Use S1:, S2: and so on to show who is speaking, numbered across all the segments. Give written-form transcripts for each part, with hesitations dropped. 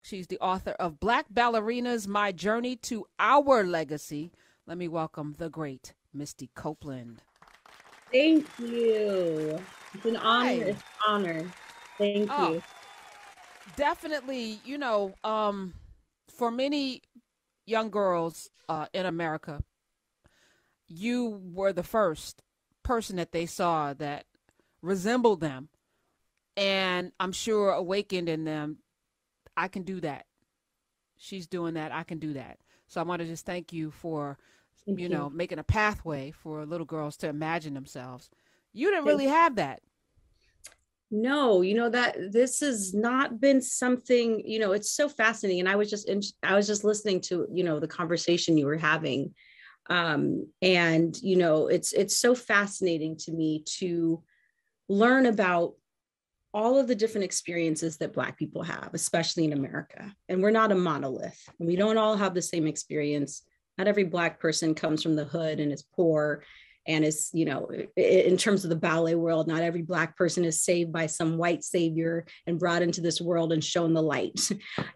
S1: She's the author of Black Ballerinas, My Journey to Our Legacy. Let me welcome the great Misty Copeland.
S2: Thank you. It's an honor.
S1: Hi.
S2: It's an honor. Thank
S1: Oh,
S2: you.
S1: definitely, for many young girls in America, you were the first person that they saw that resembled them. And I'm sure awakened in them, I can do that. She's doing that. I can do that. So I want to just thank you for,
S2: Thank you.
S1: making a pathway for little girls to imagine themselves. You didn't
S2: Thank
S1: really have that.
S2: No, that this has not been something, it's so fascinating. And I was just listening to, the conversation you were having. And it's so fascinating to me to learn about all of the different experiences that Black people have, especially in America. And we're not a monolith. We don't all have the same experience. Not every Black person comes from the hood and is poor and is, in terms of the ballet world, not every Black person is saved by some white savior and brought into this world and shown the light.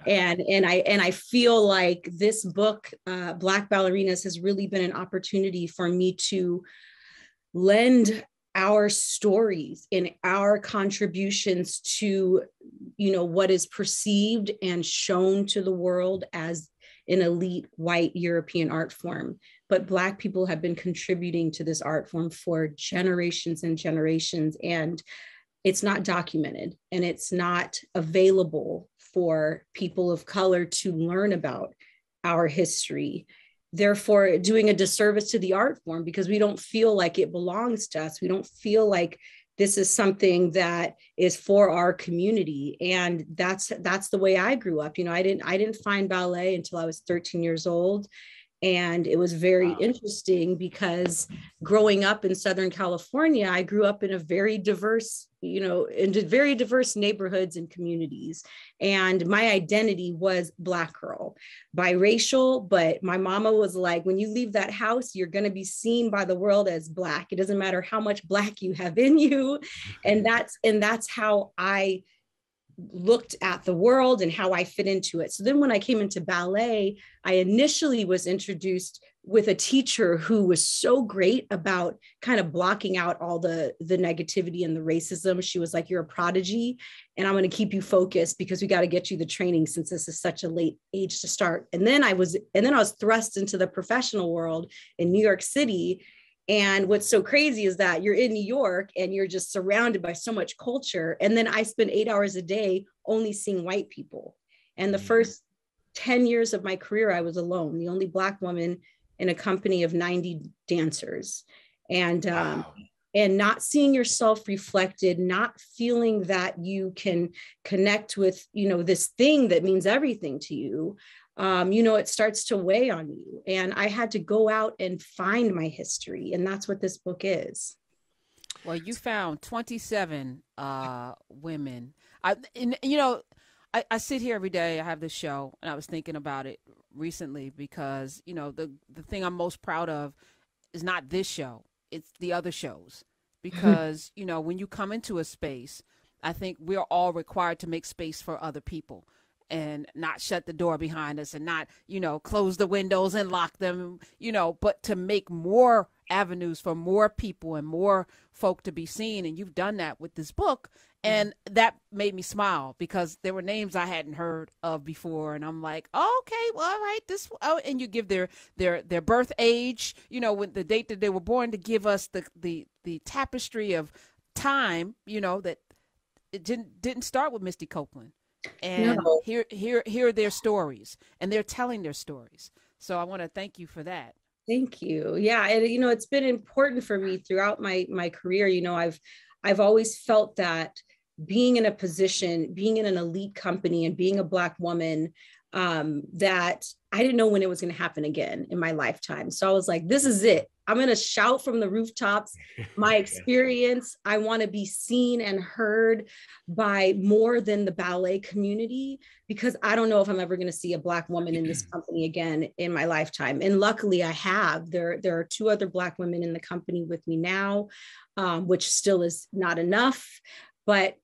S2: And I feel like this book, Black Ballerinas, has really been an opportunity for me to lend our stories and our contributions to what is perceived and shown to the world as an elite white European art form. But Black people have been contributing to this art form for generations and generations, and it's not documented and it's not available for people of color to learn about our history, therefore doing a disservice to the art form because we don't feel like it belongs to us. We don't feel like this is something that is for our community. And that's the way I grew up. I didn't find ballet until I was 13 years old. And it was very interesting because growing up in Southern California, I grew up in a very diverse, in very diverse neighborhoods and communities. And my identity was Black girl, biracial, but my mama was like, when you leave that house, you're going to be seen by the world as Black. It doesn't matter how much Black you have in you. And that's how I looked at the world and how I fit into it. So then when I came into ballet, I initially was introduced with a teacher who was so great about kind of blocking out all the negativity and the racism. She was like, you're a prodigy and I'm going to keep you focused because we got to get you the training since this is such a late age to start. And then I was thrust into the professional world in New York City. And what's so crazy is that you're in New York and you're just surrounded by so much culture. And then I spent 8 hours a day only seeing white people. And the first 10 years of my career, I was alone, the only Black woman in a company of 90 dancers. And and not seeing yourself reflected, not feeling that you can connect with, this thing that means everything to you. It starts to weigh on you. And I had to go out and find my history. And that's what this book is.
S1: Well, you found 27 women. I sit here every day. I have this show, and I was thinking about it recently because, the thing I'm most proud of is not this show. It's the other shows. Because, when you come into a space, I think we're all required to make space for other people and not shut the door behind us and not, close the windows and lock them, but to make more avenues for more people and more folk to be seen. And you've done that with this book. And that made me smile because there were names I hadn't heard of before. And I'm like, oh, okay, well, all right, and you give their birth age, with the date that they were born to give us the tapestry of time, that it didn't start with Misty Copeland. And
S2: No.
S1: here are their stories, and they're telling their stories. So I want to thank you for that.
S2: Thank you. Yeah. And, it's been important for me throughout my career. I've always felt that being in a position, being in an elite company and being a Black woman, that I didn't know when it was going to happen again in my lifetime. So I was like, this is it. I'm going to shout from the rooftops, my experience. I want to be seen and heard by more than the ballet community, because I don't know if I'm ever going to see a Black woman in this company again in my lifetime. And luckily I have. There are 2 other Black women in the company with me now, which still is not enough. But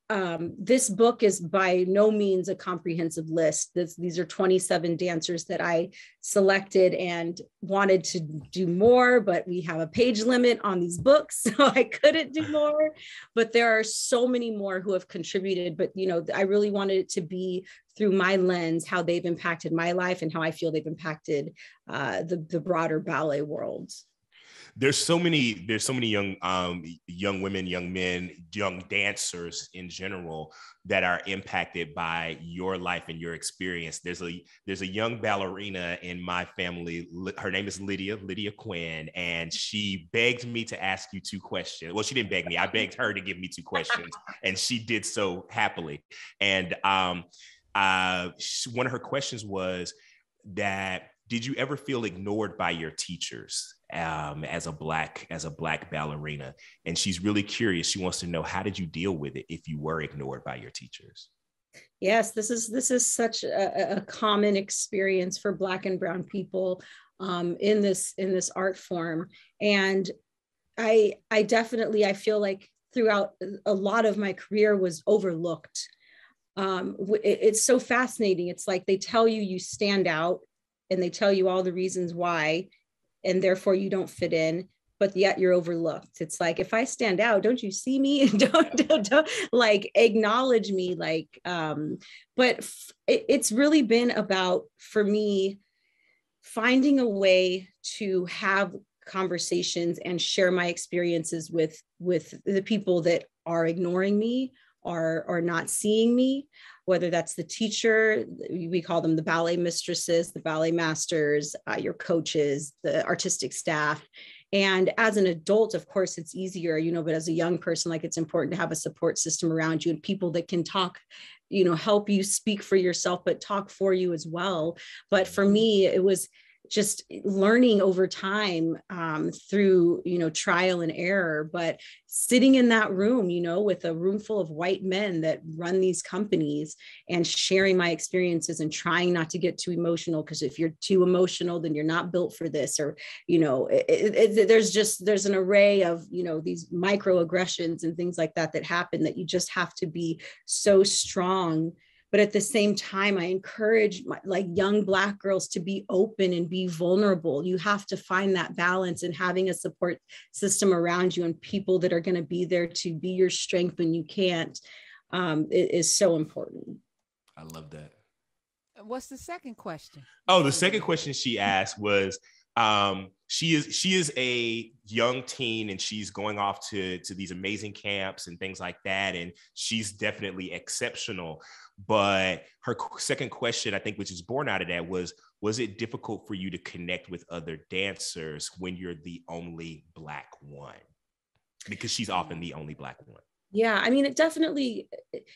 S2: this book is by no means a comprehensive list. These are 27 dancers that I selected and wanted to do more, but we have a page limit on these books, so I couldn't do more. But there are so many more who have contributed. But, you know, I really wanted it to be through my lens, how they've impacted my life and how I feel they've impacted the broader ballet world.
S3: There's so many young women, young men, young dancers in general that are impacted by your life and your experience. There's a young ballerina in my family. Her name is Lydia Quinn, and she begged me to ask you 2 questions. Well, she didn't beg me. I begged her to give me 2 questions, and she did so happily. And one of her questions was that, did you ever feel ignored by your teachers as a black ballerina? And she's really curious. She wants to know, how did you deal with it if you were ignored by your teachers?
S2: Yes, this is such a common experience for Black and brown people in this art form. And I definitely feel like throughout a lot of my career was overlooked. It's so fascinating. It's like they tell you stand out, and they tell you all the reasons why, and therefore you don't fit in, but yet you're overlooked. It's like, if I stand out, don't you see me? don't like acknowledge me. Like, but it's really been about, for me, finding a way to have conversations and share my experiences with the people that are ignoring me, are not seeing me, whether that's the teacher, we call them the ballet mistresses, the ballet masters, your coaches, the artistic staff. And as an adult, of course, it's easier, you know, but as a young person, like, it's important to have a support system around you and people that can talk, you know, help you speak for yourself, but talk for you as well. But for me, it was just learning over time through, you know, trial and error, but sitting in that room, you know, with a room full of white men that run these companies and sharing my experiences and trying not to get too emotional, because if you're too emotional, then you're not built for this. Or, you know, there's an array of, you know, these microaggressions and things like that happen, that you just have to be so strong. But at the same time, I encourage young Black girls to be open and be vulnerable. You have to find that balance, and having a support system around you and people that are going to be there to be your strength when you can't is so important.
S3: I love that.
S1: What's the second question?
S3: Oh, the second question she asked was, she is a young teen, and she's going off to these amazing camps and things like that. And she's definitely exceptional. But her second question, I think, which is born out of that, was it difficult for you to connect with other dancers when you're the only Black one? Because she's often the only Black one.
S2: Yeah, I mean, it definitely,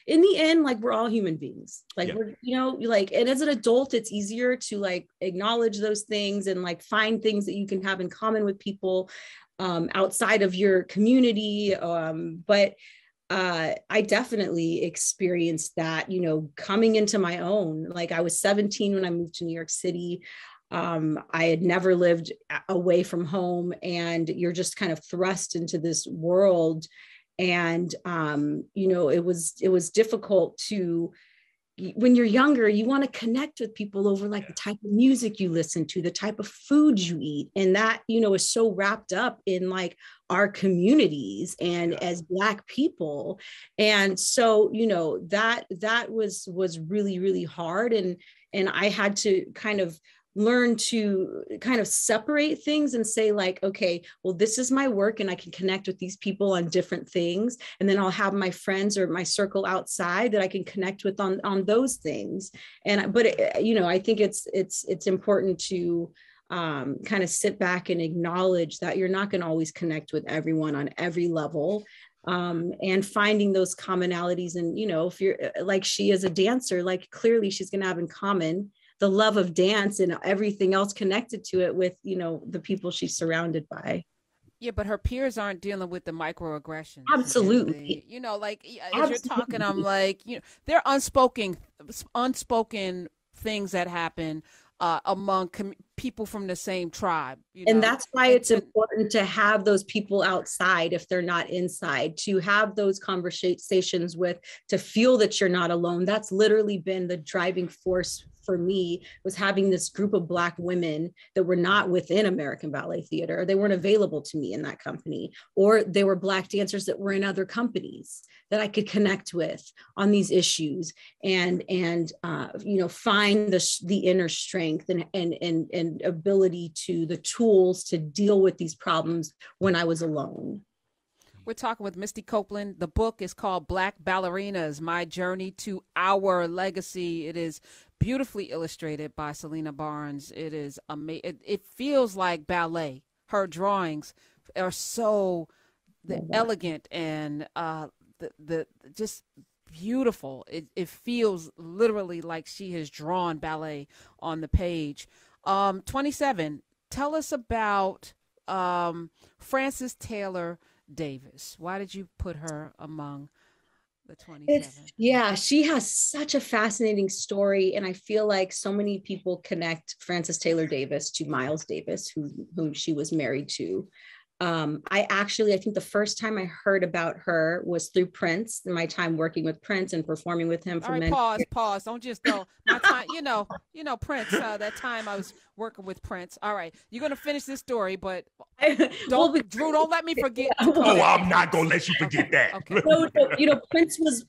S2: in the end, like, we're all human beings. Like, yeah. We're, you know, like, and as an adult, it's easier to like acknowledge those things and like find things that you can have in common with people outside of your community. But I definitely experienced that, you know, coming into my own. Like, I was 17 when I moved to New York City. I had never lived away from home, and you're just kind of thrust into this world. And, you know, it was difficult to, when you're younger, you want to connect with people over like the type of music you listen to, the type of food you eat. And that, you know, is so wrapped up in like our communities and as Black people. And so, you know, that was really, really hard. And I had to kind of learn to kind of separate things and say like, okay, well, this is my work and I can connect with these people on different things. And then I'll have my friends or my circle outside that I can connect with on those things. But you know, I think it's important to kind of sit back and acknowledge that you're not going to always connect with everyone on every level. And finding those commonalities. And, you know, if you're like, she is a dancer, like clearly she's going to have in common the love of dance and everything else connected to it with, you know, the people she's surrounded by.
S1: Yeah, but her peers aren't dealing with the microaggressions.
S2: Absolutely.
S1: You know, like as you're talking, I'm like, you know, there are unspoken things that happen among people from the same tribe, you
S2: And
S1: know.
S2: that's why
S1: And
S2: it's important to have those people outside if they're not inside, to have those conversations with, to feel that you're not alone. That's literally been the driving force for me, was having this group of Black women that were not within American Ballet Theater. They weren't available to me in that company, or they were Black dancers that were in other companies that I could connect with on these issues, and find the inner strength and ability to, the tools to deal with these problems when I was alone.
S1: we're talking with Misty Copeland. The book is called Black Ballerinas, My Journey to Our Legacy. It is beautifully illustrated by Selena Barnes. It is amazing. It feels like ballet. Her drawings are so elegant and the just beautiful. It feels literally like she has drawn ballet on the page. 27. Tell us about Frances Taylor Davis. Why did you put her among the 27?
S2: Yeah, she has such a fascinating story, and I feel like so many people connect Frances Taylor Davis to Miles Davis, whom she was married to. I think the first time I heard about her was through Prince, in my time working with Prince and performing with him for many years.
S1: Pause. Don't just go. My time, Prince, that time I was working with Prince. All right. You're going to finish this story, but Drew, don't let me forget.
S3: Oh, I'm not going to let you forget that.
S1: Okay.
S2: No, Prince was,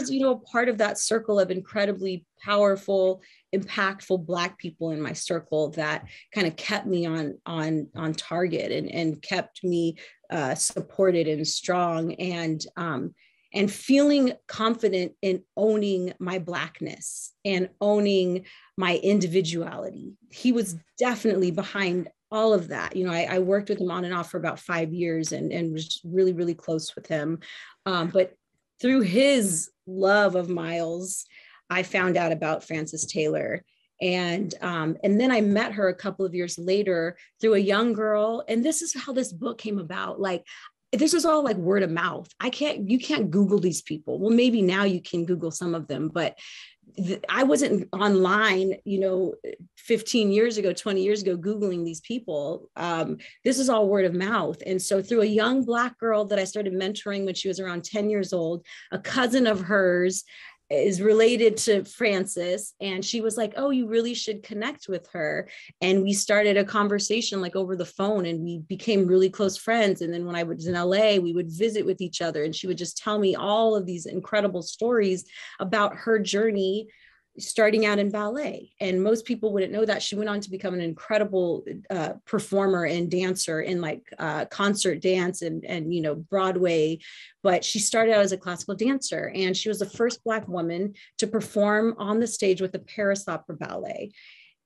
S2: a part of that circle of incredibly powerful, impactful Black people in my circle that kind of kept me on target and kept me supported and strong, and feeling confident in owning my Blackness and owning my individuality. He was definitely behind all of that. I worked with him on and off for about 5 years and was really, really close with him. But through his love of Miles, I found out about Frances Taylor. And then I met her a couple of years later through a young girl. And this is how this book came about. Like, this was all like word of mouth. You can't Google these people. Well, maybe now you can Google some of them, but I wasn't online, 15 years ago, 20 years ago, Googling these people. This is all word of mouth. And so through a young Black girl that I started mentoring when she was around 10 years old, a cousin of hers is related to Frances, and she was like, oh, you really should connect with her. And we started a conversation like over the phone, and we became really close friends. And then when I was in LA, we would visit with each other, and she would just tell me all of these incredible stories about her journey starting out in ballet. And most people wouldn't know that. She went on to become an incredible performer and dancer in concert dance and Broadway. But she started out as a classical dancer, and she was the first Black woman to perform on the stage with the Paris Opera Ballet.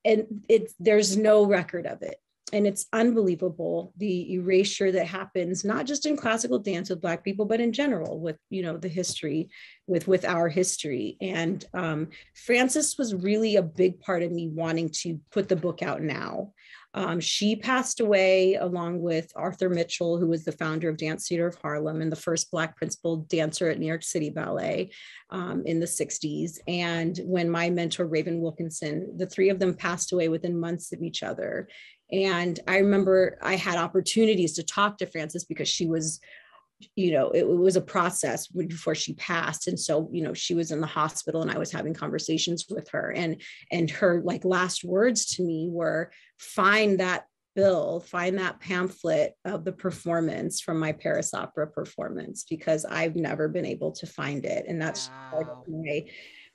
S2: And there's no record of it. And it's unbelievable, the erasure that happens, not just in classical dance with Black people, but in general with, the history, with our history. And Frances was really a big part of me wanting to put the book out now. She passed away along with Arthur Mitchell, who was the founder of Dance Theater of Harlem and the first Black principal dancer at New York City Ballet in the 60s. And when my mentor, Raven Wilkinson, the three of them passed away within months of each other. And I remember I had opportunities to talk to Frances because she was, it was a process before she passed. And so, she was in the hospital and I was having conversations with her, and her last words to me were, find that pamphlet of the performance from my Paris Opera performance, because I've never been able to find it. And that's part of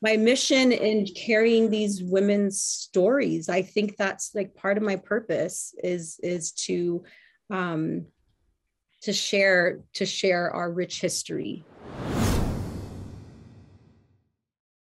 S2: my mission in carrying these women's stories. I think that's part of my purpose is to share our rich history